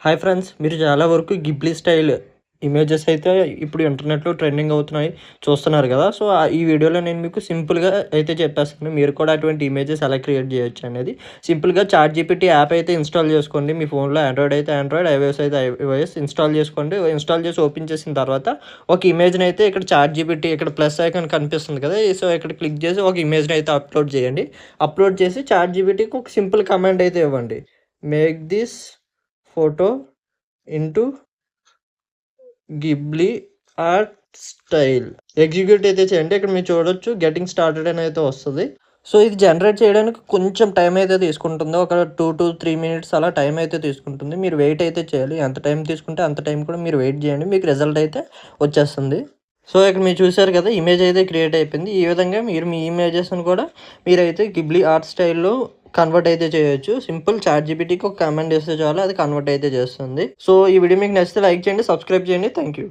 Hi friends, మీరు చాలా వరకు గిబ్లీ స్టైల్ ఇమేజెస్ అయితే ఇప్పుడు ఇంటర్నెట్‌లో ట్రెండింగ్ అవుతున్నాయి చూస్తున్నారు కదా! సో, ఈ వీడియోలో నేను మీకు సింపుల్‌గా అయితే చెప్పేస్తాను. మీరు కూడా అటువంటి ఇమేజెస్ ఎలా క్రియేట్ చేయొచ్చు అనేది. సింపుల్‌గా చాట్‌జీపీటీ యాప్ అయితే ఇన్‌స్టాల్ చేసుకోండి. మీ ఫోన్‌లో ఆండ్రాయిడ్ అయితే ఆండ్రాయిడ్, ఐఓఎస్ అయితే ఐఓఎస్ ఇన్‌స్టాల్ చేసుకోండి. ఇన్‌స్టాల్ చేసి ఓపెన్ చేసిన తర్వాత ఒక ఇమేజ్‌ని అయితే ఇక్కడ చాట్‌జీపీటీ ఇక్కడ ప్లస్ ఐకాన్ కనిపిస్తుంది కదా! సో, ఇక్కడ క్లిక్ చేసి ఒక ఇమేజ్‌ని అయితే అప్‌లోడ్ చేయండి. అప్‌లోడ్ చేసి చాట్‌జీపీటీకి ఒక సింపుల్ కమాండ్ అయితే ఇవ్వండి. Make this photo into Ghibli art style. Execute అయితే చేయండి. ఇక్కడ మీరు చూడొచ్చు గెట్టింగ్ స్టార్టెడ్ అని అయితే వస్తది. సో, ఇది జనరేట్ చేయడానికి కొంచెం టైం అయితే తీసుకుంటుంది. ఒక 2-3 మినిట్స్ అలా టైం అయితే తీసుకుంటుంది. మీరు వెయిట్ అయితే చేయాలి. ఎంత టైం తీసుకుంటే అంత టైం కూడా మీరు వెయిట్ చేయండి. మీకు రిజల్ట్ అయితే వచ్చేస్తుంది. సో, ఇక్కడ మీరు చూసారు కదా! ఇమేజ్ అయితే క్రియేట్ అయిపోయింది. ఈ విధంగా మీరు మీ ఇమేజెస్‌ని కూడా మీరైతే గిబ్లీ ఆర్ట్ స్టైల్‌లో కన్వర్ట్ అయితే చేయొచ్చు. సింపుల్ చాట్‌జీపీటీకి ఒక కమాండ్ ఇస్తే చాలు, అది కన్వర్ట్ అయితే చేస్తుంది. సో, ఈ వీడియో మీకు నచ్చితే లైక్ చేయండి, సబ్స్క్రైబ్ చేయండి. Thank you.